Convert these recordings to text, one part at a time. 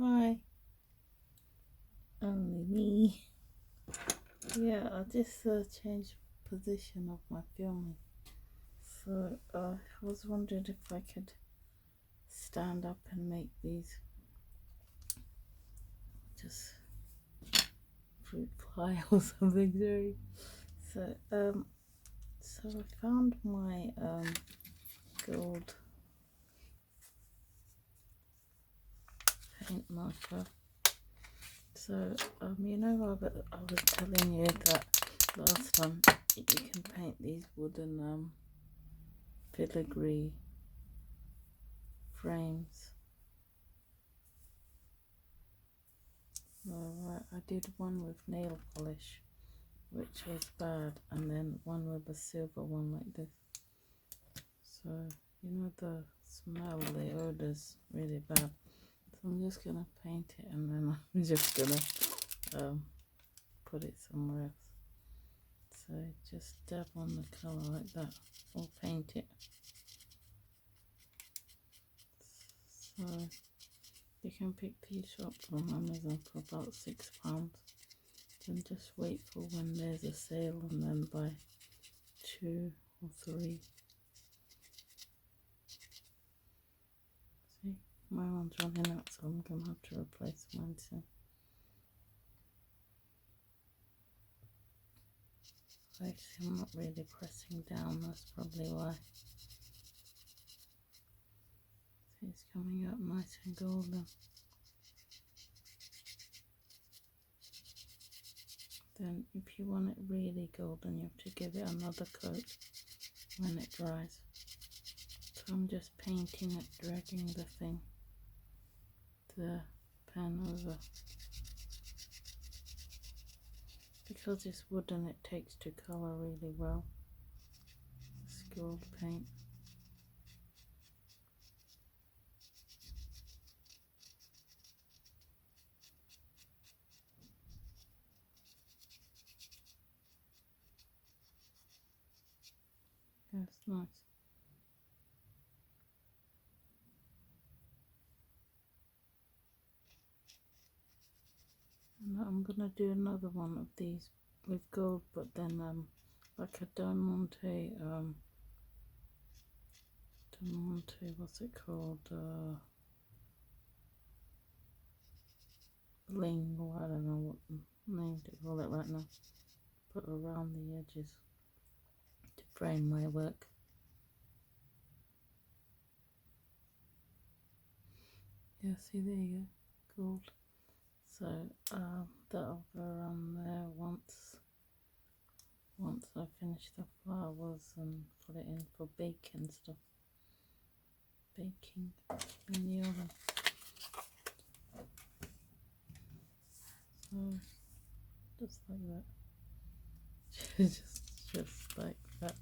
Hi, only me. Yeah, I just changed position of my filming. So I was wondering if I could stand up and make these just fruit pie or something. Sorry. So so I found my gold paint marker. So you know, I was telling you that last time you can paint these wooden filigree frames. Alright, I did one with nail polish, which was bad, and then one with a silver one like this. So, you know, the smell, the odor's really bad. So I'm just gonna paint it, and then I'm just gonna put it somewhere else. So just dab on the colour like that, or paint it. So you can pick these up from Amazon for about £6. Then just wait for when there's a sale and then buy 2 or 3. See, my one's running out, so I'm gonna have to replace mine soon. Actually, I'm not really pressing down, that's probably why. See, it's coming out nice and golden. Then if you want it really golden, you have to give it another coat when it dries. So I'm just painting it, dragging the pen over. Because it's wooden, it takes to colour really well. It's gold paint. That's nice. And I'm gonna do another one of these with gold, but then like a diamante, what's it called? Bling, or I don't know what name to call it right now. Put around the edges to frame my work. Yeah, see, there you go, gold. So that'll go around there once I finish the flowers and put it in for baking stuff. Baking in the oven. So just like that. just like that.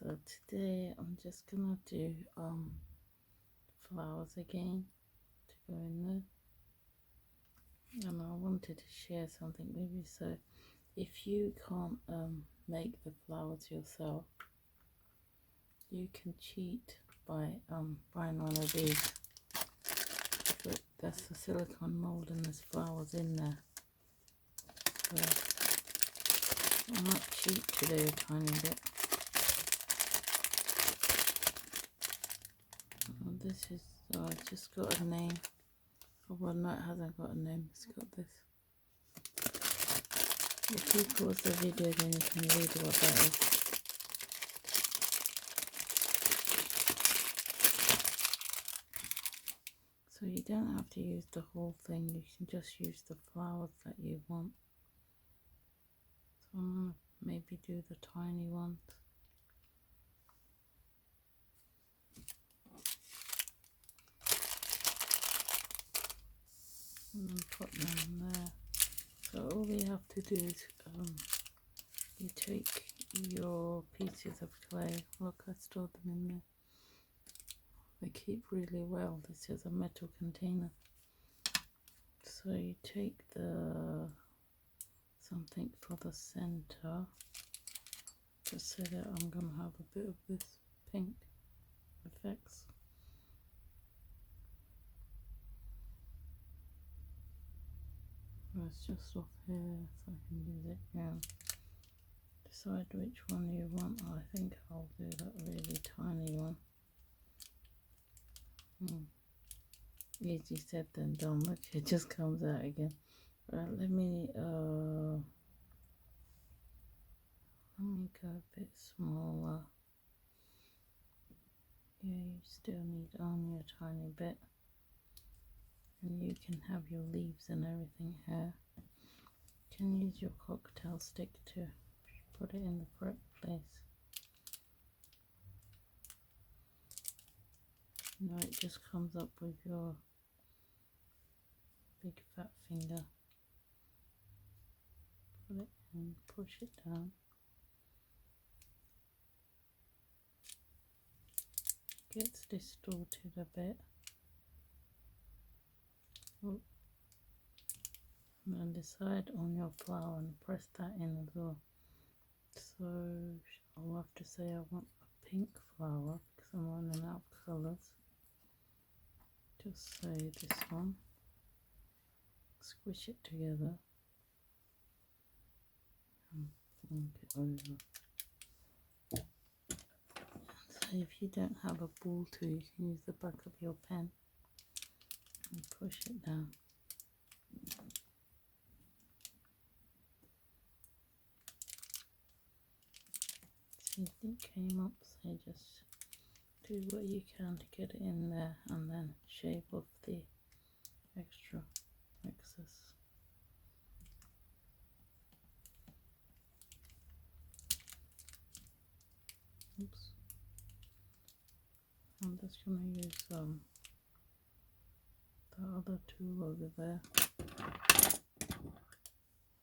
So today I'm just gonna do flowers again to go in there. And I wanted to share something with you. So if you can't make the flowers yourself, you can cheat by buying one of these. But that's the silicone mold and there's flowers in there. So I might cheat today a tiny bit. This is, it's just got a name. Oh, well, no, it hasn't got a name. It's got this. If you pause the video, then you can read what that is. So you don't have to use the whole thing. You can just use the flowers that you want. So I'm gonna maybe do the tiny ones. And then put them there. So all we have to do is you take your pieces of clay. Look, I stored them in there. They keep really well. This is a metal container. So you take something for the center, just so that I'm gonna have a bit of this pink effects. it's just off here, so I can use it now. Decide which one you want. I think I'll do that really tiny one. Easy said than done. Look, it just comes out again. Right, let me go a bit smaller. Yeah, you still need only a tiny bit. And you can have your leaves and everything here. You can use your cocktail stick to put it in the correct place. No, it just comes up with your big fat finger. Put it in, push it down. Gets distorted a bit. Oh. And then decide on your flower and press that in as well. So I'll have to say I want a pink flower because I'm running out of colours. Just say this one. Squish it together and flunk it over. So if you don't have a ball tool, you can use the back of your pen and push it down. See if it came up, so just do what you can to get it in there and then shave off the extra excess. Oops. I'm just going to use the other tool over there.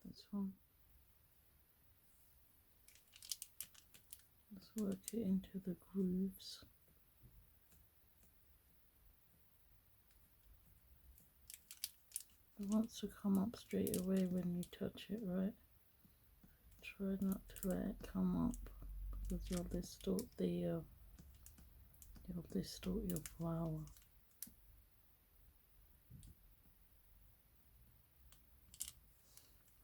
This one. Let's work it into the grooves. It wants to come up straight away when you touch it, right? Try not to let it come up because you'll distort your flower.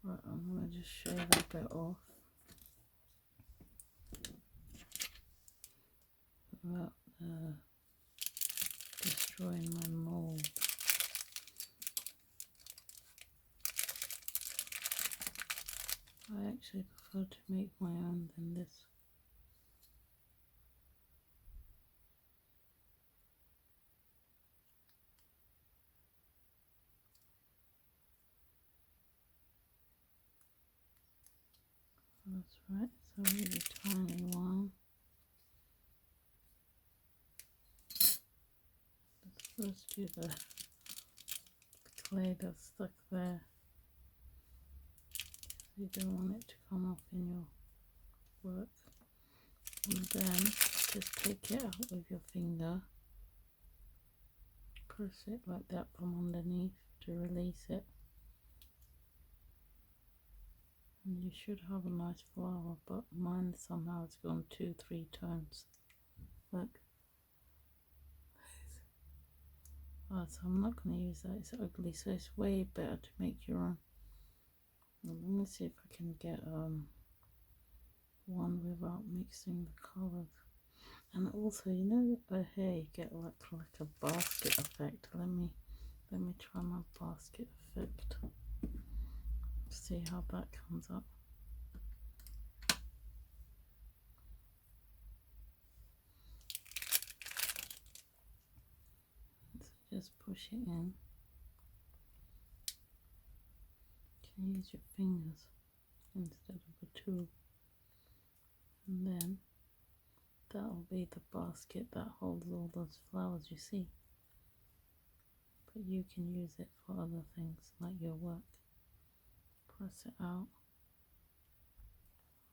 Right, I'm going to just shave a bit off without destroying my mold. I actually prefer to make my own than this. That's right, so a really tiny one. Let's first do the clay that's stuck there. You don't want it to come off in your work. And then just take it out with your finger. Press it like that from underneath to release it. And you should have a nice flower, but mine somehow has gone 2-3 tones. Look. Oh, so I'm not going to use that, it's ugly, so it's way better to make your own. Well, let me see if I can get one without mixing the colours. And also, you know, here you get like a basket effect. Let me try my basket effect. See how that comes up. So just push it in. You can use your fingers instead of a tool. And then that'll be the basket that holds all those flowers you see. But you can use it for other things like your work. Press it out.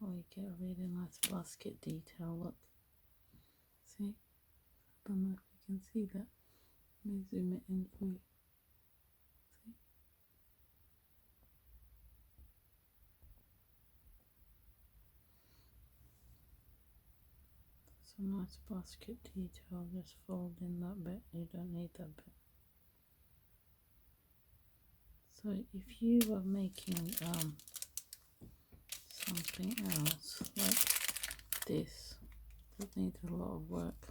Oh, you get a really nice basket detail, look. See? I don't know if you can see that. Let me zoom it in for you. See? That's a nice basket detail. Just fold in that bit. You don't need that bit. So if you were making something else like this, that needs a lot of work,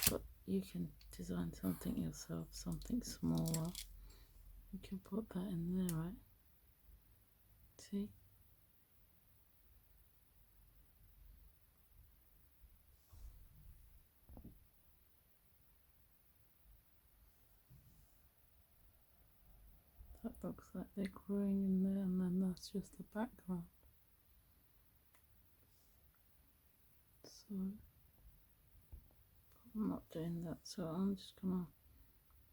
but you can design something yourself, something smaller. You can put that in there, right? See? That looks like they're growing in there, and then that's just the background. So I'm not doing that, so I'm just gonna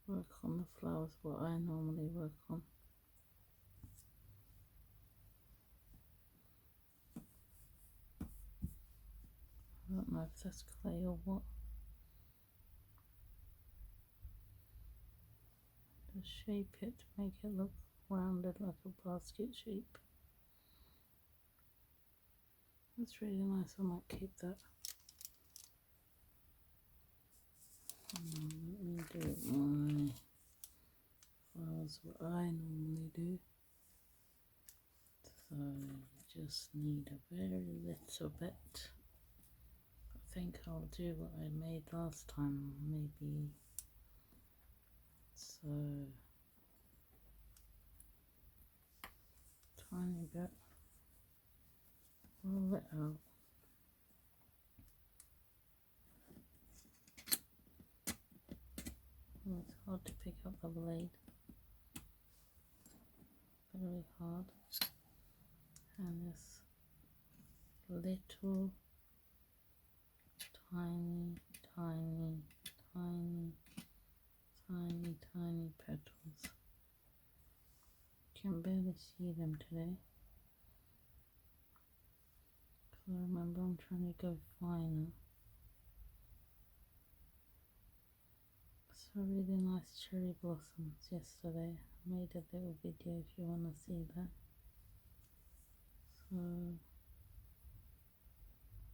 work on the flowers what I normally work on. I don't know if that's clay or what. Just shape it to make it look rounded like a basket shape. That's really nice, I might keep that. Let me do my flowers what I normally do. So you just need a very little bit. I think I'll do what I made last time, maybe. So tiny bit. Roll it out. Oh, it's hard to pick up the blade. Very hard. And this little tiny petals. Can barely see them today. Because I remember I'm trying to go finer. So really nice cherry blossoms yesterday. I made a little video if you want to see that. So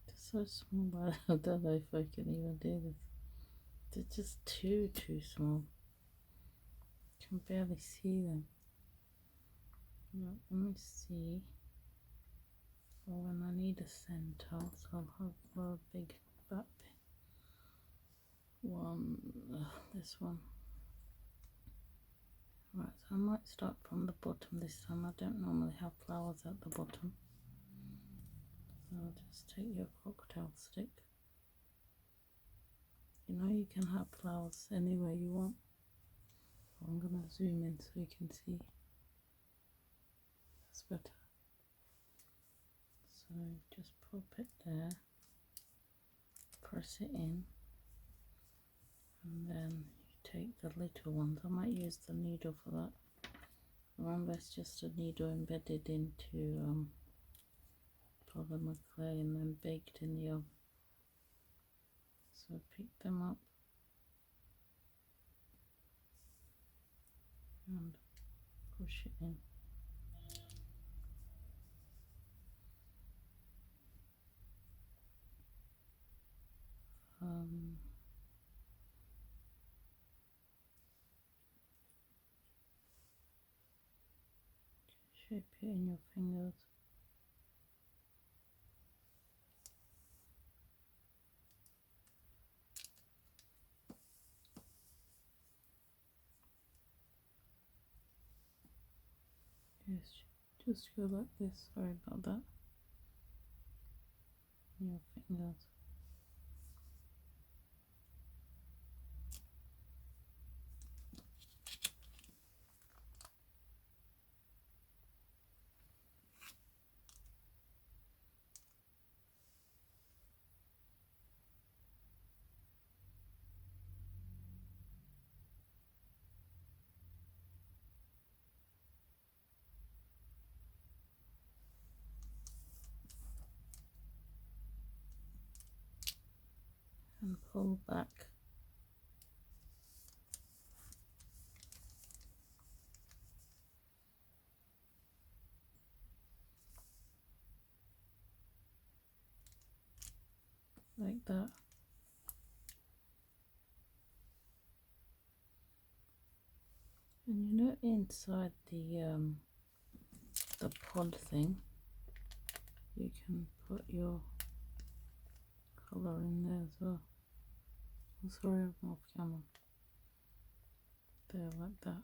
they're so small, but I don't know if I can even do this. They're just too small. Can barely see them. Well, let me see. Or when I need a center, so I'll have a big fat one. This one. Right, so I might start from the bottom this time. I don't normally have flowers at the bottom. So I'll just take your cocktail stick. You know you can have flowers anywhere you want. I'm going to zoom in so you can see. That's better. So just pop it there. Press it in. And then you take the little ones. I might use the needle for that. Remember, it's just a needle embedded into polymer clay and then baked in the oven. So pick them up and push it in. Shape it in your fingers. Yes, just go like this. Sorry about that. Your fingers. And pull back. Like that. And you know inside the pod thing, you can put your colour in there as well. Oh, sorry, I'm off camera. There, like that.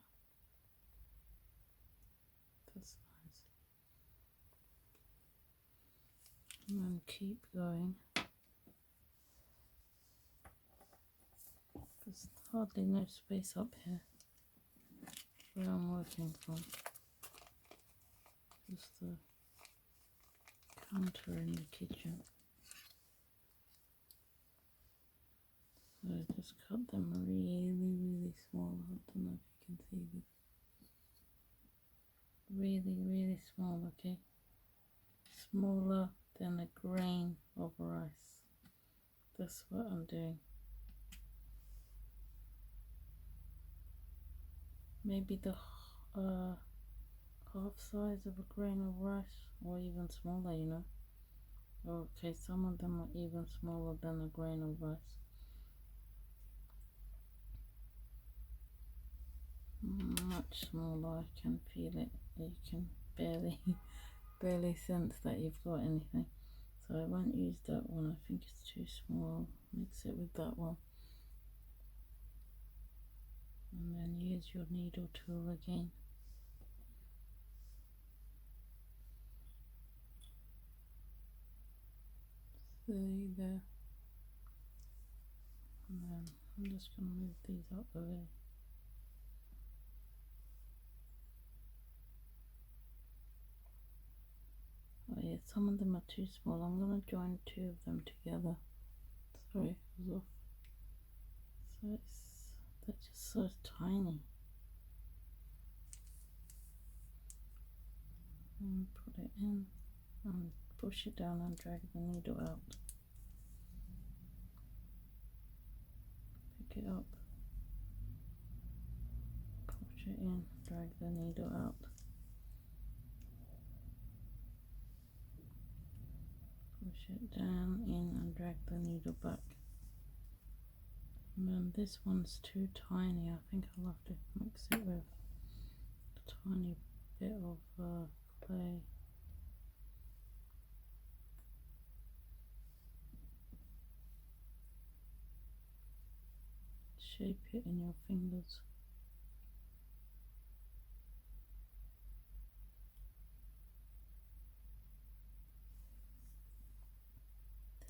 That's nice. And then keep going. There's hardly no space up here where I'm working from. Just the counter in the kitchen. So just cut them really small. I don't know if you can see this. Really small, okay? Smaller than a grain of rice. That's what I'm doing. Maybe the half size of a grain of rice, or even smaller, you know. Okay, some of them are even smaller than a grain of rice. Much smaller. I can feel it. You can barely sense that you've got anything. So I won't use that one. I think it's too small. Mix it with that one. And then use your needle tool again. See there. And then I'm just going to move these out the way. Oh yeah, some of them are too small. I'm going to join two of them together. Sorry, it was off. So they're just so tiny. And put it in and push it down and drag the needle out. Pick it up, push it in, drag the needle out. Push it down, in, and drag the needle back. And then this one's too tiny. I think I'll have to mix it with a tiny bit of clay. Shape it in your fingers.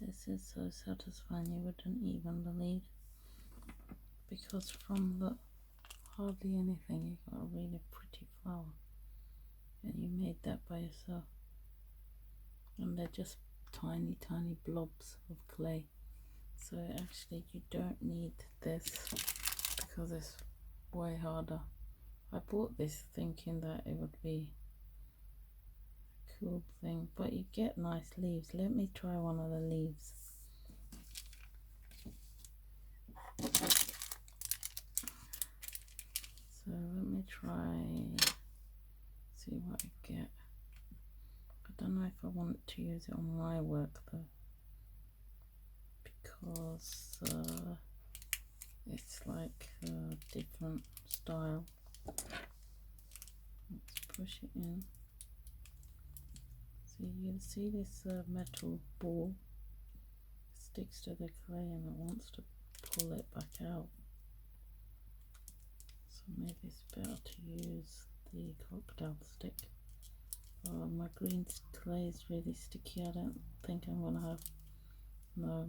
This is so satisfying, you wouldn't even believe. Because from the hardly anything, you got a really pretty flower. And you made that by yourself. And they're just tiny blobs of clay. So actually you don't need this because it's way harder. I bought this thinking that it would be a cool thing, but you get nice leaves. Let me try one of the leaves. So let me try, see what I get. I don't know if I want to use it on my work though, because it's like a different style. Let's push it in. So you see this metal ball sticks to the clay and it wants to pull it back out. So maybe it's better to use the cocktail stick. Oh, my green clay is really sticky. I don't think I'm gonna have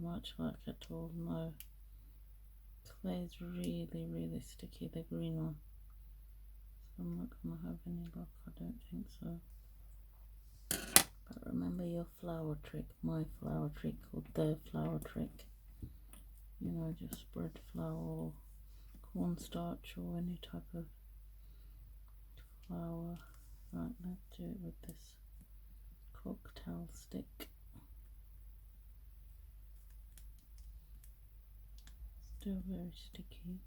much luck at all. No, clay is really sticky, the green one. So I'm not gonna have any luck. I don't think so. But remember your flower trick, my flower trick, or their flower trick. You know, just spread flour or cornstarch or any type of flour. Right, let's do it with this cocktail stick. Still very sticky.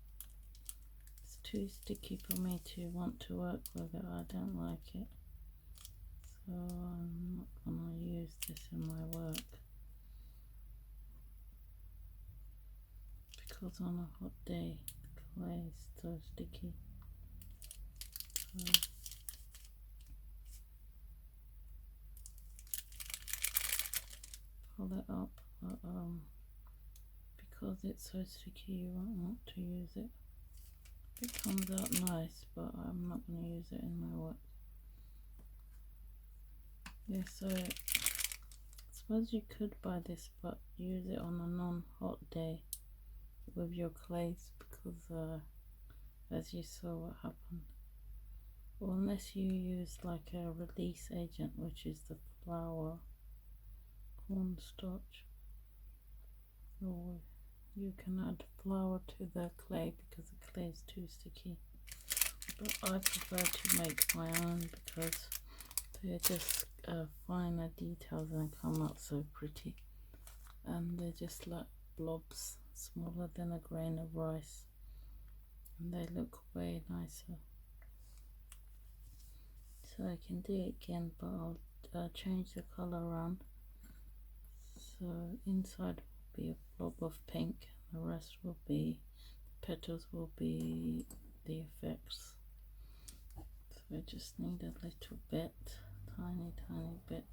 It's too sticky for me to want to work with it. I don't like it. So I'm not gonna use this in my work. Because on a hot day, the clay is so sticky. pull it up, but because it's so sticky you won't want to use it. It comes out nice, but I'm not going to use it in my work. Yeah, so I suppose you could buy this, but use it on a non-hot day with your clays, because as you saw what happened. Or unless you use like a release agent, which is the flour, cornstarch, or you can add flour to the clay because the clay is too sticky. But I prefer to make my own because they're just finer details and come out so pretty, and they're just like blobs smaller than a grain of rice, and they look way nicer. So I can do it again, but I'll change the color around. So inside will be a blob of pink, the rest will be, the petals will be the effects. So I just need a little bit, tiny bit.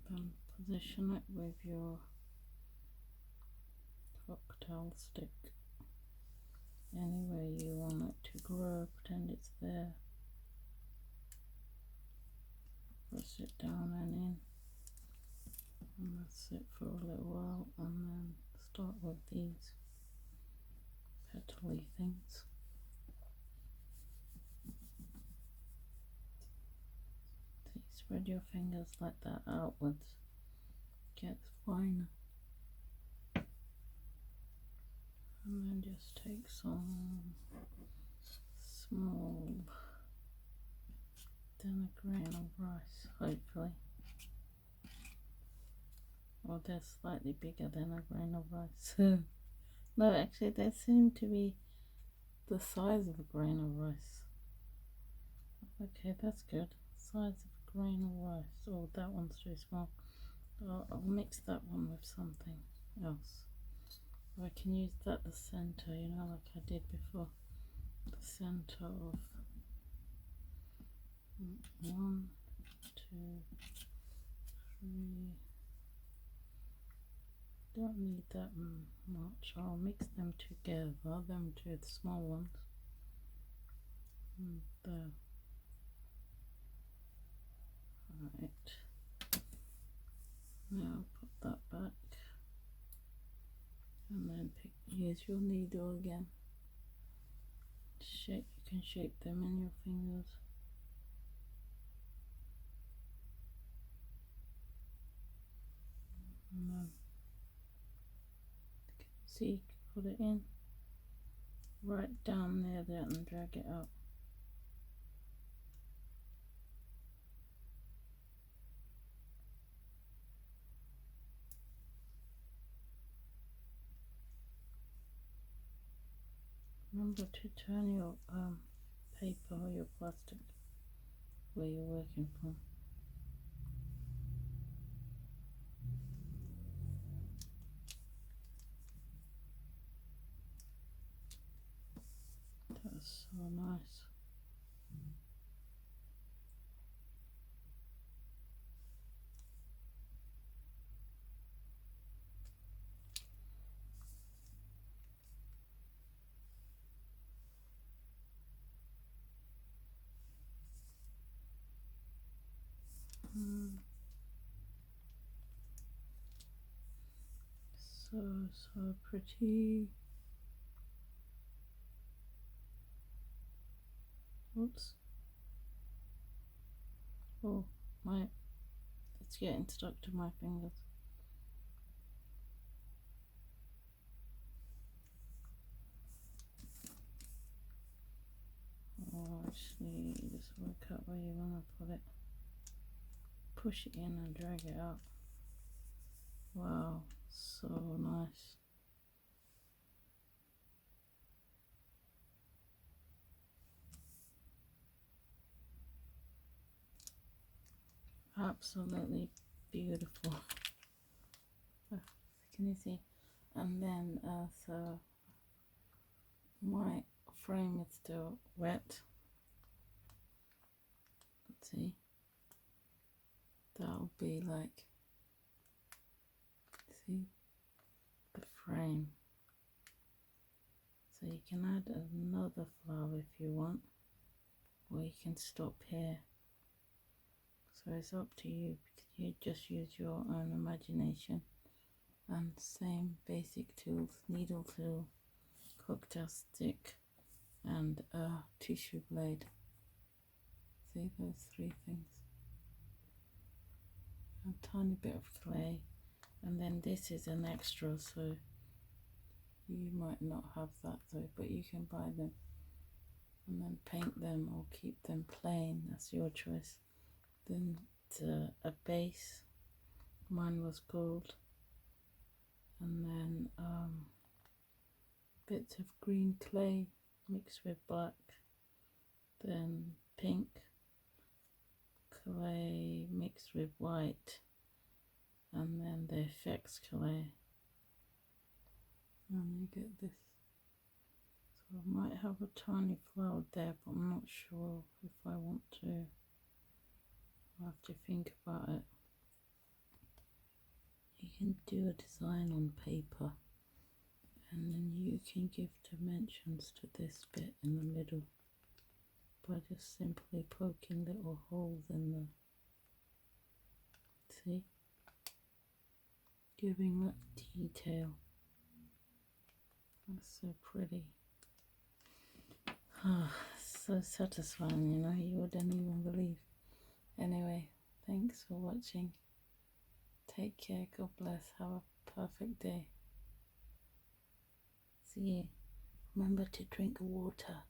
Then position it with your cocktail stick anywhere you want it to grow. Pretend it's there. Press it down and in, and that's it for a little while, and then start with these petally things. So you spread your fingers like that outwards, gets finer, and then just take some small, then a grain of rice, hopefully. Or they're slightly bigger than a grain of rice. No, actually they seem to be the size of a grain of rice. Okay, that's good. Size of a grain of rice. Oh, that one's too small. I'll mix that one with something else. I can use that the center, you know, like I did before. The center of 1, 2, 3. Don't need that much. I'll mix them together, them two, the small ones. And there. Right. Now put that back. And then use your needle again. You can shape them in your fingers. And then you can see, put it in right down there and drag it out. Remember to turn your paper or your plastic where you're working from. That's so nice. So pretty. Oops. Oh, it's getting stuck to my fingers. Oh, actually, just work out where you want to put it. Push it in and drag it out. Wow, so nice. Absolutely beautiful. Can you see? And then so my frame is still wet. Let's see, that'll be like, see, the frame. So you can add another flower if you want, or you can stop here. So it's up to you, because you just use your own imagination. And same basic tools, needle tool, cocktail stick, and a tissue blade. See those three things. A tiny bit of clay, and then this is an extra, so you might not have that though, but you can buy them and then paint them or keep them plain, that's your choice. Then a base, mine was gold, and then bits of green clay mixed with black, then pink clay mixed with white, and then the effects clay, and you get this. So I might have a tiny flower there, but I'm not sure if I want to. I'll have to think about it. You can do a design on paper, and then you can give dimensions to this bit in the middle by just simply poking little holes in the, see, giving that detail. That's so pretty. So satisfying, you know, you wouldn't even believe. Anyway, thanks for watching. Take care, God bless, have a perfect day. See you. Remember to drink water.